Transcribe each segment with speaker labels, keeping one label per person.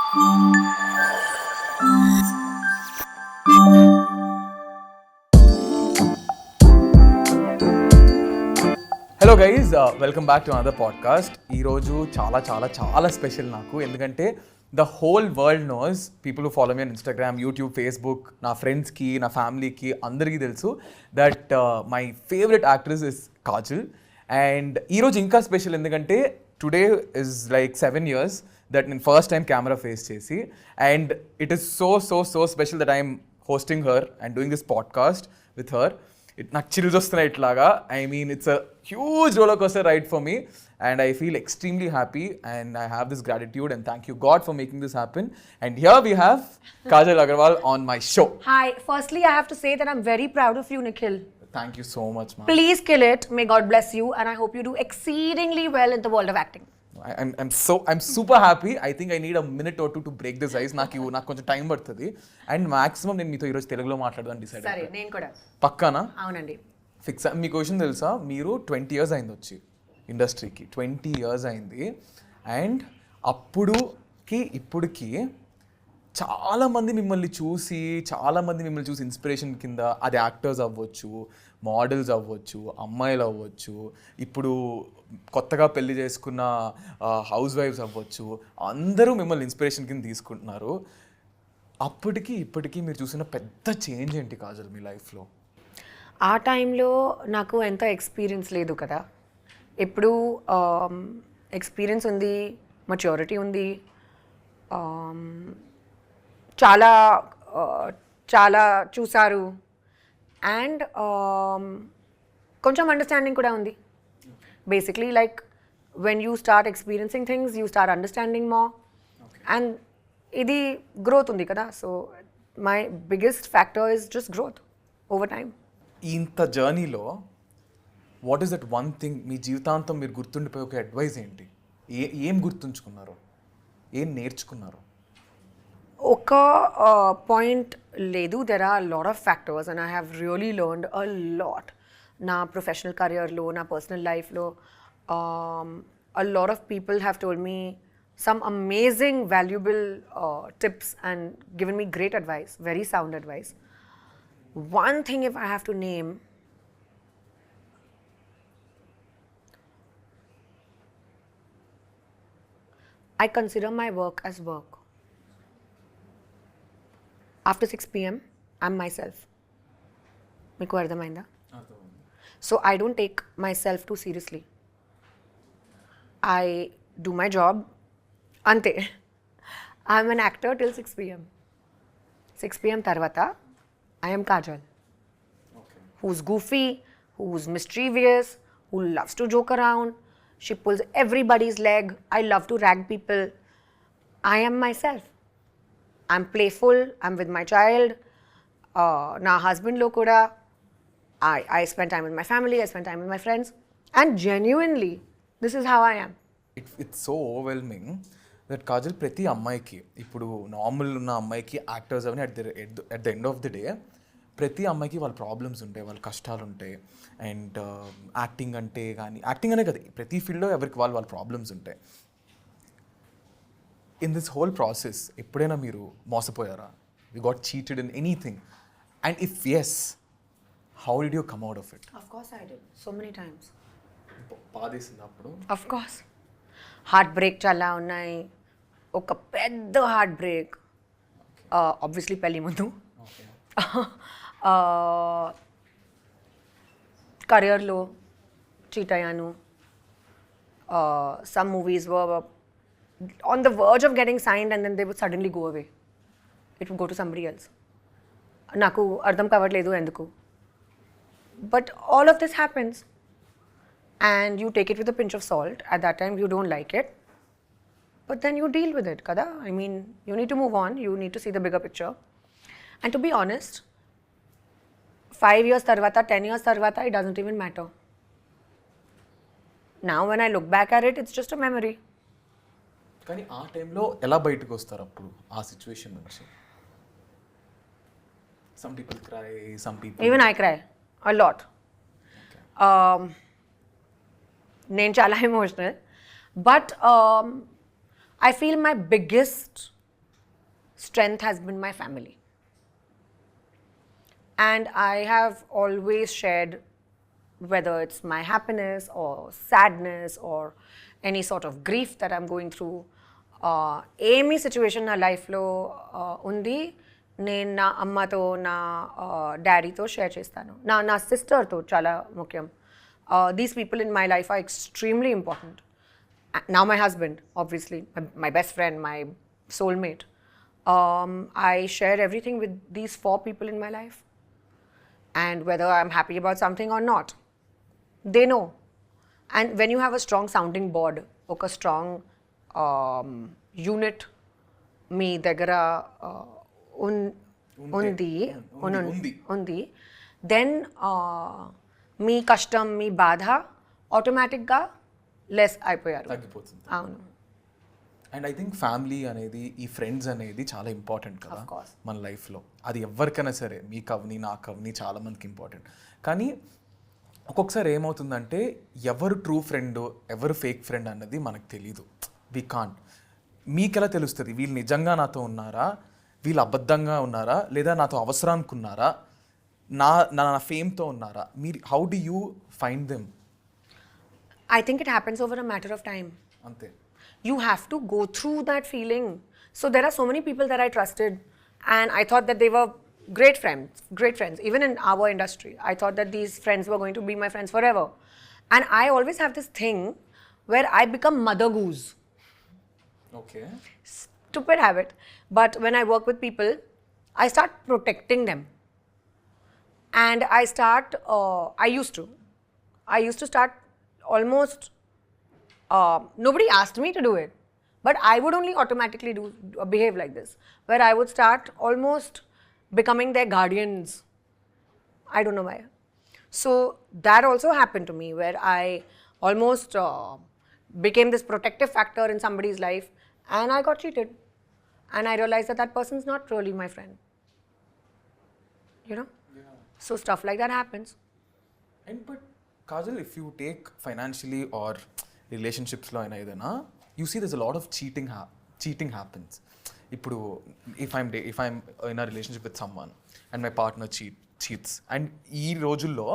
Speaker 1: Hello guys, welcome back to another podcast. ఈరోజు చాలా చాలా చాలా స్పెషల్ నాకు, ఎందుకంటే the whole world knows, people who follow me on Instagram, YouTube, Facebook, నా ఫ్రెండ్స్కి, నా ఫ్యామిలీకి అందరికీ తెలుసు that my favourite actress is Kajal. And ఈరోజు ఇంకా స్పెషల్ ఎందుకంటే today is like 7 years that నేను ఫస్ట్ టైం కెమెరా ఫేస్ చేసి, and it is so so so special that I'm hosting her and doing this podcast with her. నాకు chills వస్తున్నాయి ఇట్లాగా. I mean it's a huge roller coaster ride for me and I feel extremely happy and I have this gratitude and thank you God for making this happen. And here we have Kajal Aggarwal on my show.
Speaker 2: Hi, firstly I have to say that I'm very proud of you, Nikhil.
Speaker 1: Thank you so much, ma'am.
Speaker 2: Please kill it. May God bless you and I hope you do exceedingly well in the world of acting.
Speaker 1: I'm super happy. I think I need a minute or two to break this ice. నాకు కొంచెం time పడుతుంది and maximum నేను మీతో ఈరోజు తెలుగులో మాట్లాడదాన్ని decide.
Speaker 2: సరే, నేను కూడా.
Speaker 1: పక్కానా?
Speaker 2: అవునండి.
Speaker 1: ఫిక్స్. మీ క్వశ్చన్ తెలుసా, మీరు 20 years అయింది వచ్చి ఇండస్ట్రీకి, 20 years అయింది. అండ్ అప్పుడుకి ఇప్పటికి చాలామంది మిమ్మల్ని చూసి ఇన్స్పిరేషన్ కింద, అది యాక్టర్స్ అవ్వచ్చు, మోడల్స్ అవ్వచ్చు, అమ్మాయిలు అవ్వచ్చు, ఇప్పుడు కొత్తగా పెళ్లి చేసుకున్న హౌస్ వైఫ్స్ అవ్వచ్చు, అందరూ మిమ్మల్ని ఇన్స్పిరేషన్ కింద తీసుకుంటున్నారు. అప్పటికి ఇప్పటికీ మీరు చూసిన పెద్ద చేంజ్ ఏంటి కాజల్ మీ లైఫ్లో?
Speaker 2: ఆ టైంలో నాకు ఎంత ఎక్స్పీరియన్స్ లేదు కదా. ఎప్పుడు ఎక్స్పీరియన్స్ ఉంది, మెచ్యూరిటీ ఉంది, చాలా చాలా చూసారు అండ్ కొంచెం అండర్స్టాండింగ్ కూడా ఉంది. Basically like when you start experiencing things you start understanding more and ఇది గ్రోత్ ఉంది కదా. So my biggest factor is just growth over time.
Speaker 1: ఇంత జర్నీలో what is that one thing మీ జీవితాంతం మీరు గుర్తుండిపోయే ఒక అడ్వైస్ ఏంటి? ఏం గుర్తుంచుకున్నారు, ఏం నేర్చుకున్నారు?
Speaker 2: ఒక పాయింట్ లేదు, there are lot of factors and I have really learned a lot. నా ప్రొఫెషనల్ కెరియర్లో, నా పర్సనల్ లైఫ్లో a lot of people have told me some amazing valuable tips and given me great advice, very sound advice. One thing if I have to name, I consider my work as work. After 6 p.m. I'm myself. Meeku ardhamainda? So I don't take myself too seriously. I do my job. Ante. I'm an actor till 6 p.m. 6 p.m. tarvata, I am Kajal. Okay. Who's goofy, who's mischievous, who loves to joke around. She pulls everybody's leg. I love to rag people. I am myself. I'm playful. I'm with my child. Na husband lo kuda. I spend time with my family. I spend time with my friends. And genuinely, this is how I am.
Speaker 1: It's so overwhelming. That Kajal ప్రతి అమ్మాయికి, ఇప్పుడు normal ఉన్న అమ్మాయికి actors అవన్నీ at the end of the day ప్రతి అమ్మాయికి వాళ్ళ problems ఉంటాయి, వాళ్ళ కష్టాలు ఉంటాయి. అండ్ యాక్టింగ్ అంటే కానీ, యాక్టింగ్ అనే కదా, ప్రతి ఫీల్డ్లో ఎవరికి వాళ్ళ ప్రాబ్లమ్స్ ఉంటాయి. ఇన్ దిస్ హోల్ ప్రాసెస్ ఎప్పుడైనా మీరు మోసపోయారా? You got cheated in anything? And if yes, how did you come out of it?
Speaker 2: Of course I did. So many times.
Speaker 1: బాధేసింది అప్పుడు?
Speaker 2: Of course. హార్ట్ బ్రేక్ చాలా ఉన్నాయి. ఒక పెద్ద హార్ట్ బ్రేక్ ఆబ్వియస్లీ పెళ్ళి ముందు. కెరియర్లో చీట్ అయ్యాను. Some movies were on the verge of getting signed and then they would suddenly go away. It would go to somebody else. నాకు అర్థం కావట్లేదు ఎందుకు. But all of this happens and you take it with a pinch of salt. At that time you don't like it, but then you deal with it, kada. I mean, you need to move on. You need to see the bigger picture. And to be honest, 5 years tarvata, 10 years tarvata, it doesn't even matter. Now when I look back at it, it's just a memory.
Speaker 1: కానీ ఆ టైంలో ఎలా బయటకు వస్తారు అప్పుడు ఆ situation నుంచి? Some people cry, some people...
Speaker 2: Even I cry a lot. Okay. నేను చాలా emotional. But I feel my biggest strength has been my family. And I have always shared, whether it's my happiness or sadness or any sort of grief that I'm going through, any situation na life lo undi, నేను నా అమ్మతో నా డాడీతో share చేస్తాను, నా సిస్టర్తో చాలా ముఖ్యం. These people in my life are extremely important. Now my husband, obviously, my best friend, my soulmate. I share everything with these 4 people in my life. And whether I'm happy about something or not, they know. And when you have a strong sounding board, oka strong unit, మీ దగ్గర ఉంది, then మీ కష్టం, మీ బాధ ఆటోమేటిక్గా less అయిపోయారు,
Speaker 1: తగ్గిపోతుంది.
Speaker 2: అవును.
Speaker 1: And I think family అనేది, ఈ ఫ్రెండ్స్ అనేది చాలా ఇంపార్టెంట్ కదా మన లైఫ్లో. అది ఎవరికైనా సరే, మీకు అవని నాకు అవని చాలా మందికి ఇంపార్టెంట్. కానీ ఒక్కొక్కసారి ఏమవుతుందంటే ఎవరు ట్రూ ఫ్రెండ్ ఎవరు ఫేక్ ఫ్రెండ్ అన్నది మనకు తెలీదు. We can't. మీకెలా తెలుస్తుంది వీళ్ళు నిజంగా నాతో ఉన్నారా, వీళ్ళు అబద్ధంగా ఉన్నారా, లేదా నాతో అవసరానికి ఉన్నారా, నా ఫేమ్తో ఉన్నారా? మీరు how do you find them?
Speaker 2: I think it happens over a matter of time.
Speaker 1: అంతే.
Speaker 2: You have to go through that feeling. So there are so many people that I trusted and I thought that they were great friends, even in our industry. I thought that these friends were going to be my friends forever. And I always have this thing where I become mother goose.
Speaker 1: Okay.
Speaker 2: Stupid habit. But when I work with people, I start protecting them. And I used to start almost, nobody asked me to do it, but I would only automatically behave like this, where I would start almost becoming their guardians. I don't know why. So that also happened to me, where I almost became this protective factor in somebody's life, and I got cheated. And I realized that person's not really my friend. You know?
Speaker 1: Yeah.
Speaker 2: So stuff like that happens.
Speaker 1: And but Kajal, if you take financially or relationships lo aina edana, you see there's a lot of cheating happens. Ippudu if I'm in a relationship with someone and my partner cheats, and ee rojullo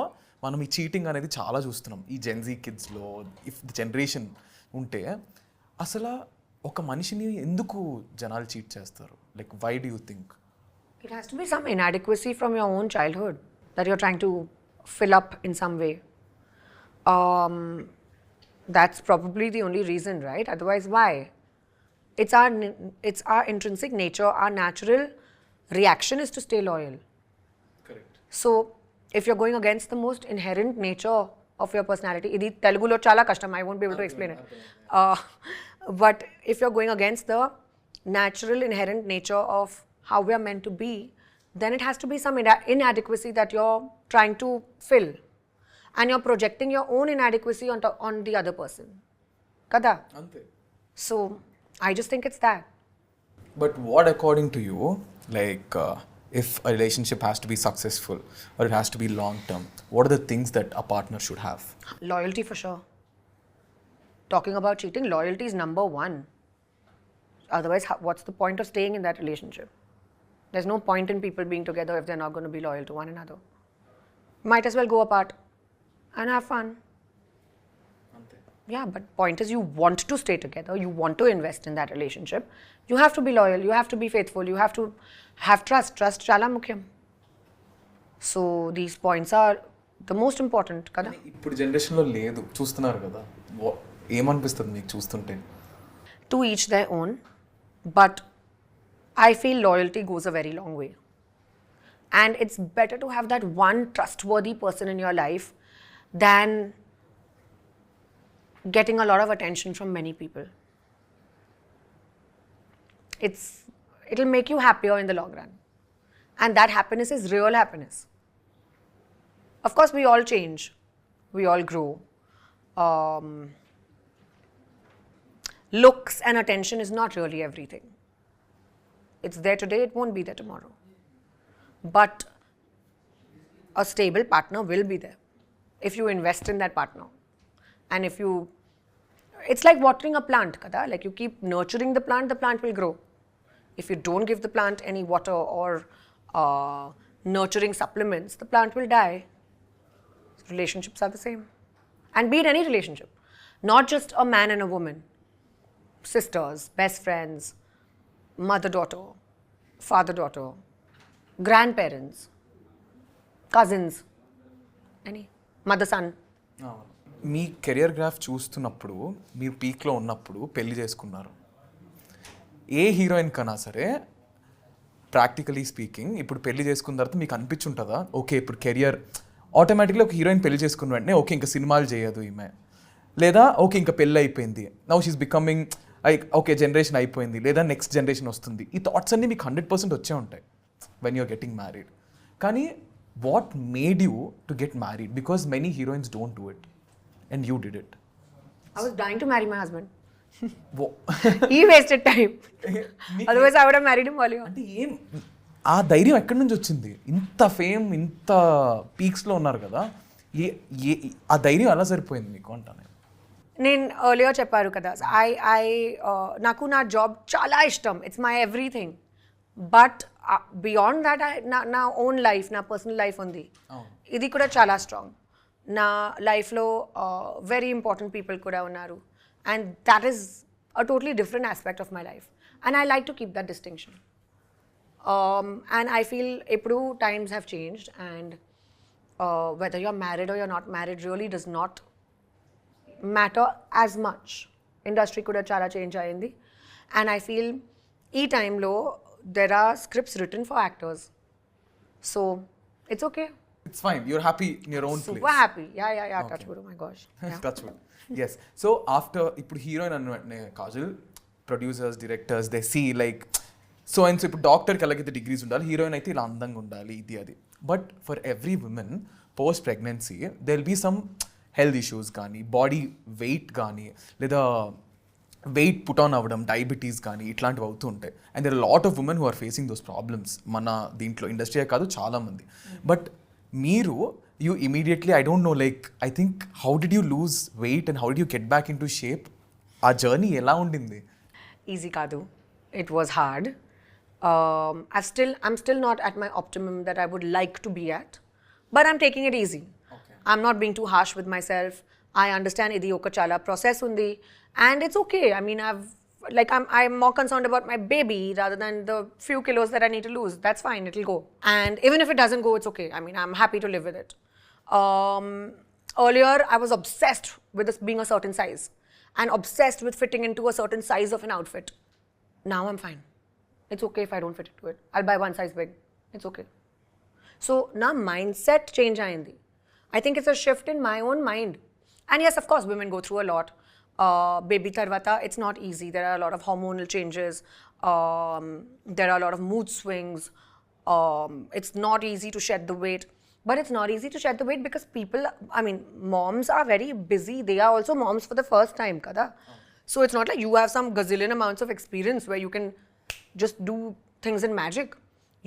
Speaker 1: మనం ఈ cheating అనేది చాలా చూస్తున్నాం ఈ Gen Z కిడ్స్లో. If the generation ఉంటే అసలు ఒక మనిషిని ఎందుకు జనాలు చీట్ చేస్తారు? Like why do you think?
Speaker 2: It has to be some inadequacy from your own childhood that you're trying to fill up in some way. That's probably the only reason, right? Otherwise, why? It's our intrinsic nature, our natural reaction is to stay loyal.
Speaker 1: Correct.
Speaker 2: So if you're going against the most inherent nature of your personality, idi Telugulo chala kashtam, I won't be able to explain it. But if you're going against the natural inherent nature of how we are meant to be, then it has to be some inadequacy that you're trying to fill. And you're projecting your own inadequacy on the other person. Kada?
Speaker 1: Ante.
Speaker 2: So I just think it's that.
Speaker 1: But what according to you, like if a relationship has to be successful or it has to be long term, what are the things that a partner should have?
Speaker 2: Loyalty for sure. Talking about cheating, loyalty is number 1. Otherwise, what's the point of staying in that relationship? There's no point in people being together if they're not going to be loyal to one another. Might as well go apart and have fun.
Speaker 1: Ante.
Speaker 2: Yeah, but point is you want to stay together, you want to invest in that relationship, you have to be loyal, you have to be faithful, you have to have trust chala mukhyam. So these points are the most important kada.
Speaker 1: ఇప్పుడు జనరేషన్లో లేదు, చూస్తున్నారు కదా, ఏమనిపిస్తుంది మీకు చూస్తుంటే?
Speaker 2: To each their own, but I feel loyalty goes a very long way. And it's better to have that one trustworthy person in your life than getting a lot of attention from many people. It'll make you happier in the long run. And that happiness is real happiness. Of course, we all change. We all grow. Looks and attention is not really everything. It's there today, it won't be there tomorrow. But a stable partner will be there if you invest in that partner. And if you, it's like watering a plant, kada. Like you keep nurturing the plant will grow. If you don't give the plant any water or nurturing supplements, the plant will die. Relationships are the same. And be it any relationship, not just a man and a woman, sisters, best friends, mother-daughter, father-daughter, grandparents, cousins, any, mother-son.
Speaker 1: Me career graph చూస్తున్నప్పుడు మీరు పీక్లో ఉన్నప్పుడు పెళ్లి చేసుకున్నారు. ఏ heroine కన్నా సరే practically speaking ఇప్పుడు పెళ్లి చేసుకున్న తర్వాత మీకు అనిపించుంటుందా, ఓకే ఇప్పుడు కెరియర్ ఆటోమేటిక్లీ ఒక హీరోయిన్ పెళ్లి చేసుకున్న వెంటనే ఓకే ఇంకా సినిమాలు చేయదు ఈమె, లేదా ఓకే ఇంకా పెళ్ళి అయిపోయింది, now she's becoming like okay generation అయిపోయింది, లేదా నెక్స్ట్ జనరేషన్ వస్తుంది, ఈ థాట్స్ అన్నీ మీకు 100% వచ్చే ఉంటాయి వెన్ యూఆర్ గెటింగ్ మ్యారీడ్. కానీ what made you to get married? Because many heroines don't do it and you did it.
Speaker 2: I was dying to marry my husband. He wasted time. Otherwise I would have married him earlier.
Speaker 1: అంటే ఏం ఆ ధైర్యం ఎక్కడి నుంచి వచ్చింది? ఇంత fame, ఇంత పీక్స్లో ఉన్నారు కదా, ఆ ధైర్యం ఎలా సరిపోయింది మీకు అంటాను.
Speaker 2: నేను ఎర్లియర్ చెప్పారు కదా, నాకు నా జాబ్ చాలా ఇష్టం, it's my everything. But beyond that నా ఓన్ లైఫ్, నా పర్సనల్ లైఫ్ ఉంది, ఇది కూడా చాలా స్ట్రాంగ్. నా లైఫ్లో వెరీ ఇంపార్టెంట్ పీపుల్ కూడా ఉన్నారు, and that is a totally different aspect of my life, and I like to keep that distinction. And I feel ఇప్పుడు times have changed, and whether you're married or you're not married really does not matter as much. Industry kuda chala change ayindi, and I feel ee time lo there are scripts written for actors, so it's okay.
Speaker 1: It's fine. You're happy in your own place.
Speaker 2: Super happy. Yeah. Okay. Touch wood. Oh my gosh. Yeah.
Speaker 1: Touch wood. Yes. So after ఇప్పుడు heroine అన్న Kajal, producers, directors, they see like so and so ఇప్పుడు డాక్టర్కి ఎలాగైతే degrees ఉండాలి, heroine అయితే ఇలా అందంగా ఉండాలి, ఇది అది. But for every women post pregnancy there will be some health issues కానీ, బాడీ వెయిట్ కానీ, లేదా వెయిట్ పుట్ ఆన్ అవ్వడం, డయాబెటీస్ కానీ ఇట్లాంటివి అవుతూ ఉంటాయి. And there lot of women who are facing those problems మన దీంట్లో, ఇండస్ట్రీయే కాదు చాలామంది. బట్ మీరు you immediately, I don't know, like I think how did you lose weight and how did you get back into shape? Aa journey ela undindi?
Speaker 2: Easy kadu. It was hard. I'm still not at my optimum that I would like to be at, but I'm taking it easy. Okay. I'm not being too harsh with myself. I understand idi oka chala process undi, and it's okay. I mean, I'm more concerned about my baby rather than the few kilos that I need to lose. That's fine, it'll go. And even if it doesn't go, it's okay. I mean, I'm happy to live with it. Earlier, I was obsessed with this being a certain size and obsessed with fitting into a certain size of an outfit. Now I'm fine. It's okay if I don't fit into it. I'll buy one size big. It's okay. So, now mindset change ayindi. I think it's a shift in my own mind. And yes, of course, women go through a lot. Baby tarvata, it's not easy. There are a lot of hormonal changes. There are a lot of mood swings. It's not easy to shed the weight. But it's not easy to shed the weight because moms are very busy. They are also moms for the first time, kada? So it's not like you have some gazillion amounts of experience where you can just do things in magic.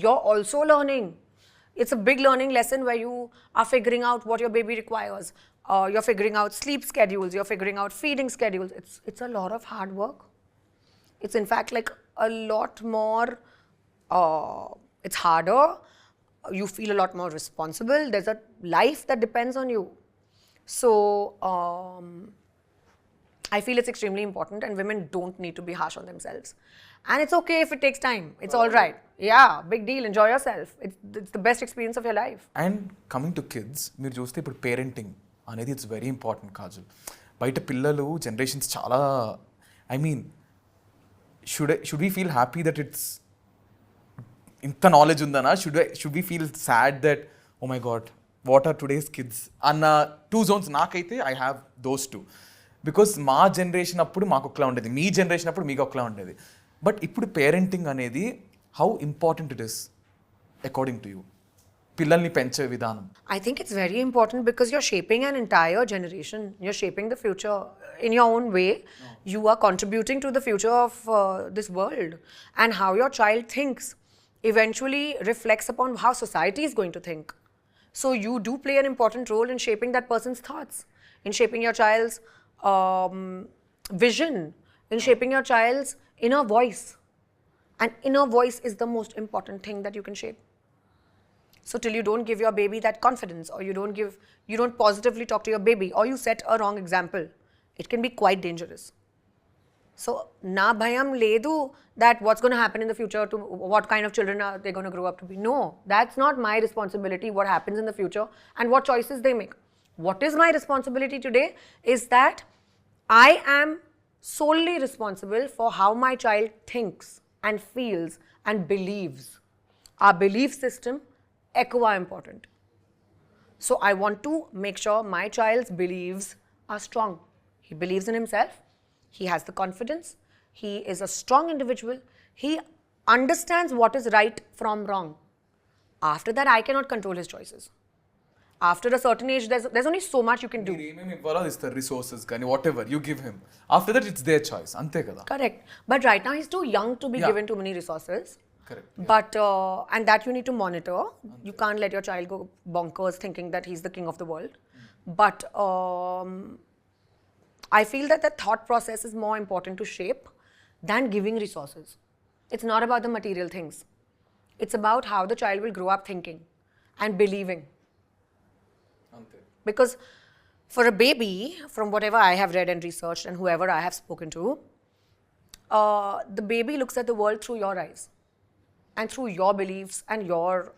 Speaker 2: You're also learning. It's a big learning lesson where you are figuring out what your baby requires. You're figuring out sleep schedules. You're figuring out feeding schedules. It's a lot of hard work. It's in fact like a lot more, it's harder. You feel a lot more responsible. There's a life that depends on you. So, I feel it's extremely important, and women don't need to be harsh on themselves. And it's okay if it takes time. It's all right. Yeah, big deal. Enjoy yourself. It's the best experience of your life.
Speaker 1: And coming to kids, మీరు చూస్తే ఇప్పుడు parenting అనేది it's very important Kajal. బయట పిల్లలు generations చాలా, I mean should we feel happy that it's ఇంత knowledge ఉందనా, should we feel sad that oh my god what are today's kids అన్న టూ జోన్స్? నాకైతే I have those two. Because మా generation అప్పుడు మాకు ఒకలా ఉండేది, మీ జనరేషన్ అప్పుడు మీకు ఒకలా ఉండేది. బట్ ఇప్పుడు పేరెంటింగ్ అనేది how important it is according to you, పిల్లల్ని పెంచే విధానం?
Speaker 2: I think it's very important because you're shaping an entire generation. You're shaping the future in your own way. You are contributing to the future of this world. And how your child thinks eventually reflects upon how society is going to think. So you do play an important role in shaping that person's thoughts, in shaping your child's vision, in shaping your child's inner voice. And inner voice is the most important thing that you can shape. So till you don't give your baby that confidence, or you don't positively talk to your baby, or you set a wrong example, it can be quite dangerous. So na bhayam ledu that what's going to happen in the future, to what kind of children are they going to grow up to be. No, that's not my responsibility, what happens in the future and what choices they make. What is my responsibility today is that I am solely responsible for how my child thinks and feels and believes. Our belief system equa important. So I want to make sure my child's beliefs are strong. He believes in himself. He has the confidence. He is a strong individual. He understands what is right from wrong. After that, I cannot control his choices. After a certain age, there's only so much you can do.
Speaker 1: The resources, whatever you give him. After that, it's their choice. Ante kada.
Speaker 2: Correct. But right now, he's too young to be given too many resources.
Speaker 1: Correct.
Speaker 2: But, and that you need to monitor. You can't let your child go bonkers thinking that he's the king of the world. But I feel that the thought process is more important to shape than giving resources. It's not about the material things. It's about how the child will grow up thinking and believing. Because for a baby, from whatever I have read and researched and whoever I have spoken to, the baby looks at the world through your eyes and through your beliefs and your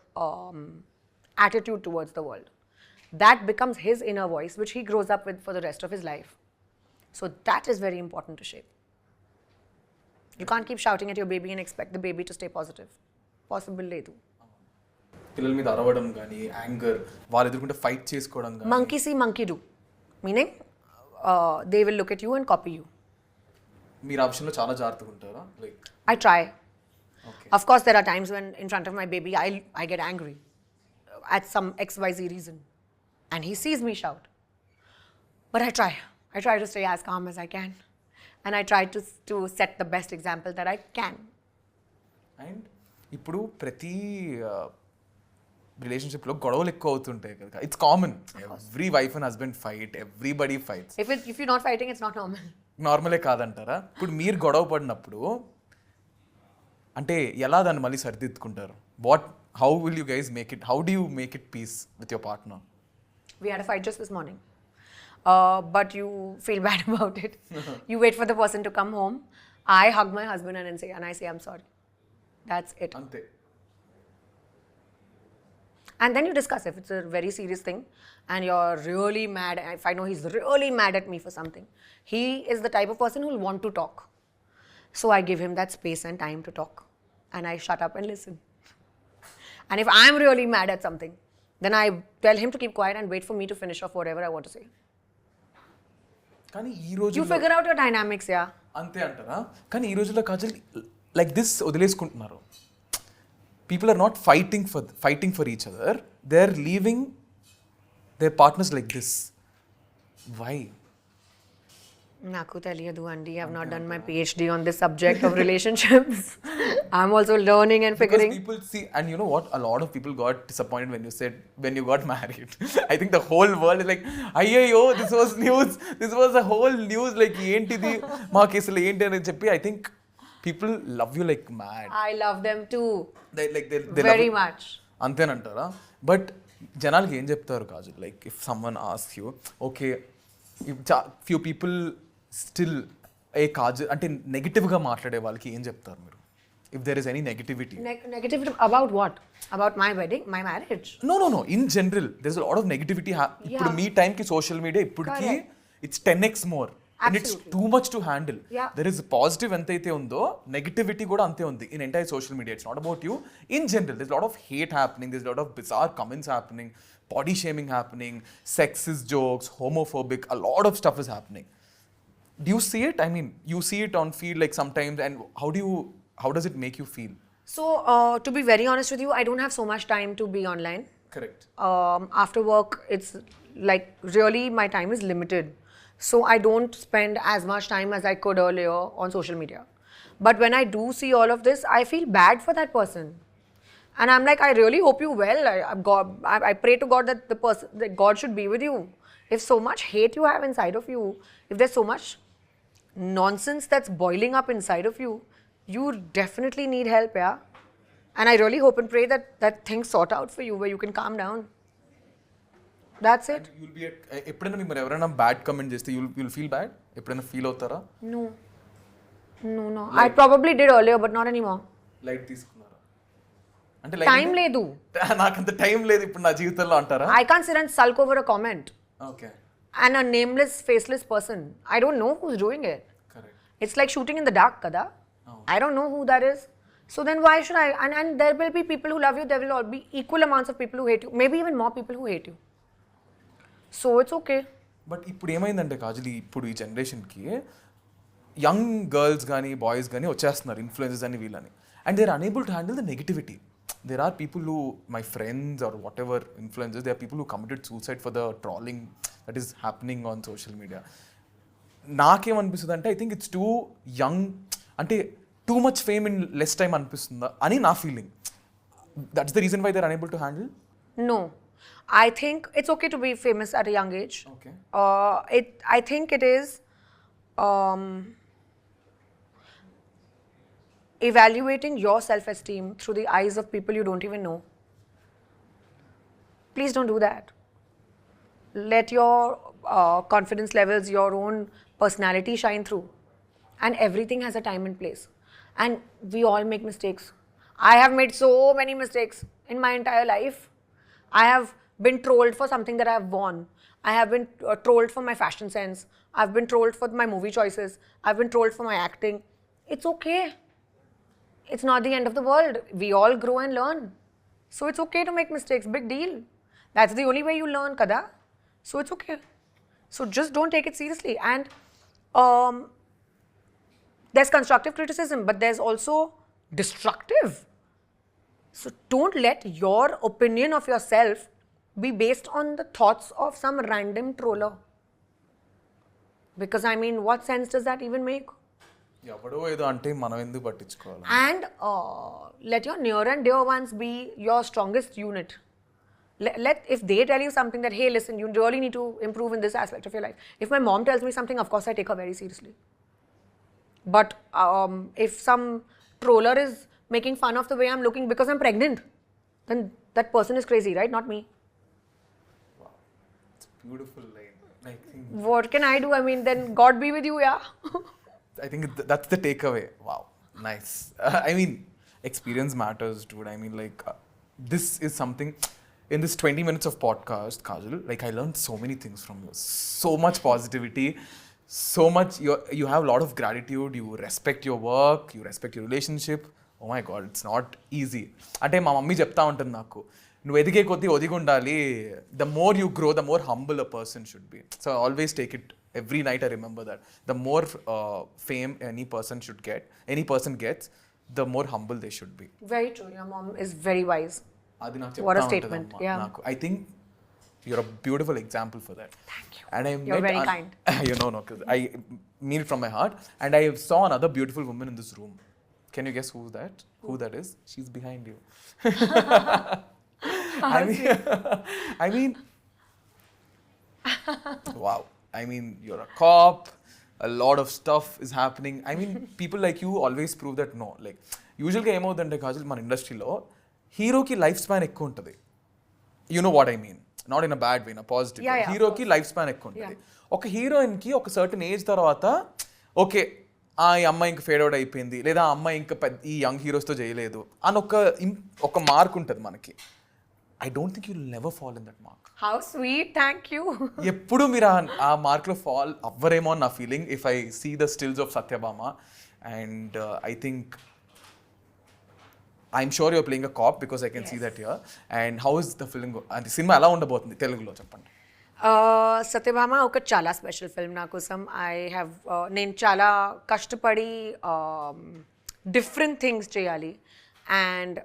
Speaker 2: attitude towards the world. That becomes his inner voice, which he grows up with for the rest of his life. So that is very important to shape. You can't keep shouting at your baby and expect the baby to stay positive. Possible ledu.
Speaker 1: పిల్లల మీద అరవడం కానీ anger వాళ్ళు ఎదుర్కొంటే fight చేసుకోవడం కానీ
Speaker 2: Monkey see, monkey do. Meaning, they will look at you and copy you.
Speaker 1: మీరు ఆ విషయంలో చాలా జాగ్రత్తగా ఉంటారా like
Speaker 2: I try.
Speaker 1: Okay
Speaker 2: Of course, there are times when in front of my baby, I get angry at some XYZ reason. And he sees me shout. But I try. I try to stay as calm as I can. And I try to set the best example that I can.
Speaker 1: And ఇప్పుడు ప్రతి రిలేషన్షిప్లో గొడవలు ఎక్కువ అవుతుంటాయి కదా it's common every wife and husband fight everybody fights
Speaker 2: If you're not fighting, it's not normal.
Speaker 1: నార్మలే కాదంటారా ఇప్పుడు మీరు గొడవ పడినప్పుడు అంటే ఎలా దాన్ని మళ్ళీ సరిదిద్దుకుంటారు how will you guys make it how do you make it peace with your partner
Speaker 2: We had a fight just this morning. But you feel bad about it. You wait for the person to come home. I hug my husband and I say, I'm sorry. That's it.
Speaker 1: అంతే
Speaker 2: And then you discuss if it's a very serious thing and you're really mad. If I know he's really mad at me for something, he is the type of person who will want to talk. So I give him that space and time to talk. And I shut up and listen. And if I'm really mad at something, then I tell him to keep quiet and wait for me to finish off whatever I want to say.
Speaker 1: కానీ ఈ రోజు
Speaker 2: You figure out your dynamics, yeah.
Speaker 1: అంతే అంటారా కానీ ఈ రోజుల్లో Kajal like this వదిలేసుకుంటున్నారు people are not fighting for each other they are leaving their partners like this why
Speaker 2: Naku teliyadu andi. I have not done my PhD on this subject of relationships. I'm also learning and figuring.
Speaker 1: Because people see, and you know what? A lot of people got disappointed when you got married. I think the whole world is like, ayyo, this was news. This was a whole news. Like, ఏంటిది మా కేసులో ఏంటి అని చెప్పి I think people love you like mad.
Speaker 2: I love them too.
Speaker 1: They
Speaker 2: Very
Speaker 1: love
Speaker 2: much.
Speaker 1: అంతేనంటారా but జనాలకి ఏం చెప్తారు Kaju like if someone ask you okay few people still a Kaju అంటే నెగిటివ్గా మాట్లాడే వాళ్ళకి ఏం చెప్తారు మీరు if there is any negativity
Speaker 2: Negativity about what? About my wedding, my marriage?
Speaker 1: No in general there is lot of negativity ఇప్పుడు మీ టైంకి సోషల్ మీడియా ఇప్పటికి it's 10x more and it's too much to handle there is positive ఎంతైతే ఉందో negativity కూడా అంతే ఉంది in entire social media it's not about you in general this lot of hate happening this lot of bizarre comments happening body shaming happening sexist jokes homophobic a lot of stuff is happening. Do you see it? I mean, you see it on feed like sometimes, and how does it make you feel?
Speaker 2: So, to be very honest with you, I don't have so much time to be online.
Speaker 1: Correct.
Speaker 2: After work, it's like really my time is limited. So I don't spend as much time as I could earlier on social media. But when I do see all of this, I feel bad for that person. And I'm like, I really hope you well. I pray to God that God should be with you. If so much hate you have inside of you, if there's so much nonsense that's boiling up inside of you, you definitely need help, yeah. And I really hope and pray that things sort out for you where you can calm down. That's it.
Speaker 1: you'll be ఎప్పుడైనా మీరు ఎవరైనా bad comment చేస్తే you'll feel bad? ఎప్పుడైనా feel అవుతారా?
Speaker 2: No. I probably did earlier, but not anymore.
Speaker 1: Light తీసుకున్నారా? అంటే
Speaker 2: Time లేదు.
Speaker 1: నాకంత టైం లేదు ఇప్పుడు నా జీవితంలో అంటారా?
Speaker 2: I can't sit and sulk over a comment.
Speaker 1: Okay.
Speaker 2: And a nameless, faceless person. I don't know who's doing it.
Speaker 1: Correct.
Speaker 2: It's like shooting in the dark, kada. I don't know who that is. So then why should I? And there will be people who love you. There will all be equal amounts of people who hate you. Maybe even more people who hate you. So it's okay.
Speaker 1: But ఇప్పుడు ఏమైందంటే కాజల్ ఇప్పుడు ఈ జనరేషన్కి young girls కానీ boys కానీ వచ్చేస్తున్నారు influencers అని వీళ్ళని and they are unable to handle the negativity. There are people who my friends are whatever influencers they are people who committed suicide for the trolling that is happening on social media. నాకేమనిపిస్తుంది అంటే I think it's too young, అంటే too much fame in less time అనిపిస్తుందా అని నా feeling. That's the reason why they are unable to handle.
Speaker 2: No. I think it's okay to be famous at a young age.
Speaker 1: Okay.
Speaker 2: I think it is evaluating your self-esteem through the eyes of people you don't even know. Please don't do that. Let your confidence levels, your own personality shine through. And everything has a time and place. And we all make mistakes. I have made so many mistakes in my entire life. I have been trolled for something that I have worn. I have been trolled for my fashion sense. I've been trolled for my movie choices. I've been trolled for my acting. It's okay. It's not the end of the world. We all grow and learn. So it's okay to make mistakes. Big deal. That's the only way you learn, kada. So it's okay. So just don't take it seriously. And there's constructive criticism, but there's also destructive. So don't let your opinion of yourself be based on the thoughts of some random troller. Because I mean, what sense does that even make?
Speaker 1: ఎవడో ఏదో అంటే మనం ఎందుకు పట్టించుకోవాలి?
Speaker 2: And let your near and dear ones be your strongest unit. If they tell you something that, hey, listen, you really need to improve in this aspect of your life. If my mom tells me something, of course I take her very seriously. But if some troller is making fun of the way I'm looking because I'm pregnant, then that person is crazy, right? Not me.
Speaker 1: Wow. It's a beautiful line. I think
Speaker 2: What can I do? I mean, then God be with you, yeah.
Speaker 1: I think that's the takeaway. Wow. Nice. I mean, experience matters, dude. I mean, like, this is something, in this 20 minutes of podcast, Kajal, like, I learned so many things from you. So much positivity. So much, you have a lot of gratitude. You respect your work. You respect your relationship. Oh my God, it's not easy. అంటే మా mummy చెప్తా ఉంటుంది నాకు, నువ్వు ఎదిగే కొద్దీ ఒదిగి ఉండాలి. The more you grow, the more humble a person should be. So I always take it every night. I remember that the more fame any person gets, the more humble they should be.
Speaker 2: Very true. Your mom is very wise.
Speaker 1: అది నాకు
Speaker 2: What a
Speaker 1: చెప్తా
Speaker 2: statement.
Speaker 1: ఉంటుంది
Speaker 2: Yeah.
Speaker 1: నాకు. I think you're a beautiful example for that.
Speaker 2: Thank you.
Speaker 1: And
Speaker 2: You're very kind.
Speaker 1: You know, no, because I mean it from my heart. And I saw another beautiful woman in this room. Can you guess who that is? She's behind you. I mean, wow. I mean, you're a cop. A lot of stuff is happening. I mean, people like you always prove that no. Like, usually ఏమవుతుందంటే కాజల్ మన ఇండస్ట్రీలో హీరోకి life span ఎక్కువ ఉంటుంది. You know what I mean? Not in a bad way, in a positive way. హీరోకి life span ఎక్కువ ఉంటుంది. ఒక హీరోయిన్కి ఒక సర్టన్ ఏజ్ తర్వాత ఓకే, ఈ అమ్మాయి ఇంక ఫేడ్ అవుట్ అయిపోయింది, లేదా ఆ అమ్మాయి ఇంకా ఈ యంగ్ హీరోస్తో చేయలేదు అని ఒక మార్క్ ఉంటుంది మనకి. I don't think you will never fall in that mark.
Speaker 2: How sweet. Thank you.
Speaker 1: ఎప్పుడు మీరు ఆ మార్క్లో ఫాల్ అవ్వరేమో అని నా feeling. If I see the stills of Satyabhama, and I think I'm sure you're playing a cop because I can see that here. And how is the film? And the cinema ఎలా ఉండబోతుంది తెలుగులో చెప్పండి.
Speaker 2: సత్యభామ ఒక చాలా special film నా కోసం. నేను చాలా కష్టపడి డిఫరెంట్ థింగ్స్ చేయాలి. అండ్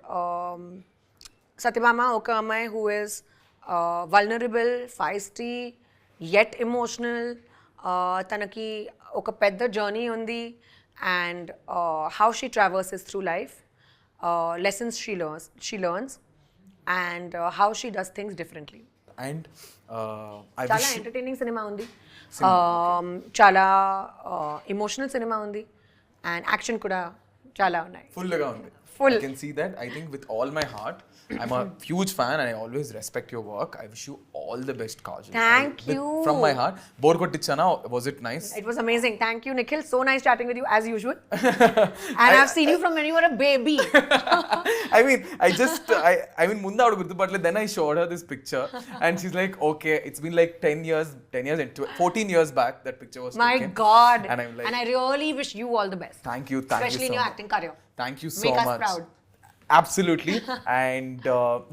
Speaker 2: సత్యభామ ఒక అమ్మాయి who is vulnerable, feisty, yet emotional. తనకి ఒక పెద్ద జర్నీ ఉంది. And how she traverses through life, lessons she learns, and how she does things differently.
Speaker 1: And
Speaker 2: చాలా ఎంటర్టైనింగ్ సినిమా ఉంది, చాలా ఎమోషనల్ సినిమా ఉంది, అండ్ యాక్షన్ కూడా చాలా ఉన్నాయి.
Speaker 1: ఫుల్గా ఉంది.
Speaker 2: Full.
Speaker 1: I can see that. I think with all my heart, I'm a huge fan and I always respect your work. I wish you all the best, Kajal.
Speaker 2: Thank you.
Speaker 1: From my heart. Bore kottichana, was it nice?
Speaker 2: It was amazing. Thank you, Nikhil. So nice chatting with you as usual. And I've seen you from when you were a baby.
Speaker 1: I mean, ముందు ఆవిడ గుర్తుపట్టలేదు. Then I showed her this picture and she's like, okay, it's been like 10 years and 14 years back that picture was
Speaker 2: My
Speaker 1: taken.
Speaker 2: God.
Speaker 1: And I'm like,
Speaker 2: and I really wish you all the best.
Speaker 1: Thank you
Speaker 2: Especially
Speaker 1: so
Speaker 2: in your
Speaker 1: much.
Speaker 2: acting career.
Speaker 1: Thank you so
Speaker 2: Make us
Speaker 1: much.
Speaker 2: proud.
Speaker 1: Absolutely. And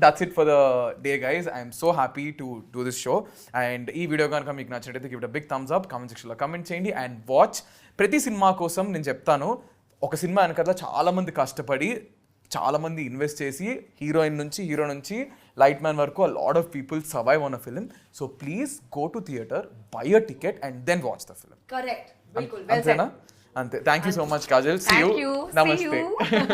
Speaker 1: that's it for the day, guys. I'm so happy to do this show. And ఈ video కనుక మీకు నచ్చినట్లయితే give it a big thumbs up, comment సెక్షన్లో comment చేయండి and watch. ప్రతి cinema కోసం నేను చెప్తాను, ఒక సినిమా వెనకాల చాలా మంది కష్టపడి చాలా మంది ఇన్వెస్ట్ చేసి హీరో నుంచి లైట్ మ్యాన్ వరకు a lot of people survive on a film. So please go to theater, buy a ticket and then watch the film.
Speaker 2: Correct. Bilkul. Well said.
Speaker 1: అంతేనా? అంతే. Thank you so much Kajal.
Speaker 2: Thank you.
Speaker 1: నమస్తే.
Speaker 2: See you.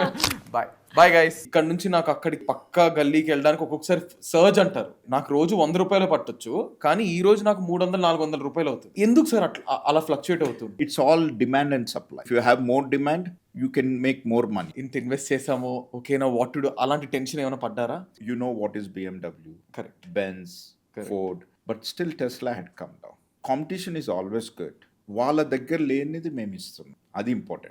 Speaker 1: Bye guys. ఇక్కడ నుంచి నాకు అక్కడికి పక్కా గల్లీకి వెళ్ళడానికి ఒక్కొక్కసారి సర్జ్ అంటారు. నాకు రోజు 100 రూపాయలు పట్టొచ్చు, కానీ ఈ రోజు నాకు 300-400 రూపాయలు అవుతుంది. ఎందుకు సార్ అలా ఫ్లక్చుయేట్ అవుతుంది?
Speaker 3: It's all demand and supply. If you have more demand, you can make more money.
Speaker 1: ఇంత ఇన్వెస్ట్ చేసాము, ఓకేనా, వాట్ టు డూ, అలాంటి టెన్షన్ ఏమైనా పడ్డారా?
Speaker 3: You know what is BMW,
Speaker 1: Correct.
Speaker 3: Benz, Ford, but still Tesla had come down. Competition is always good. వాళ్ళ దగ్గర లేనిది మేము ఇస్తున్నాం, అది ఇంపార్టెంట్.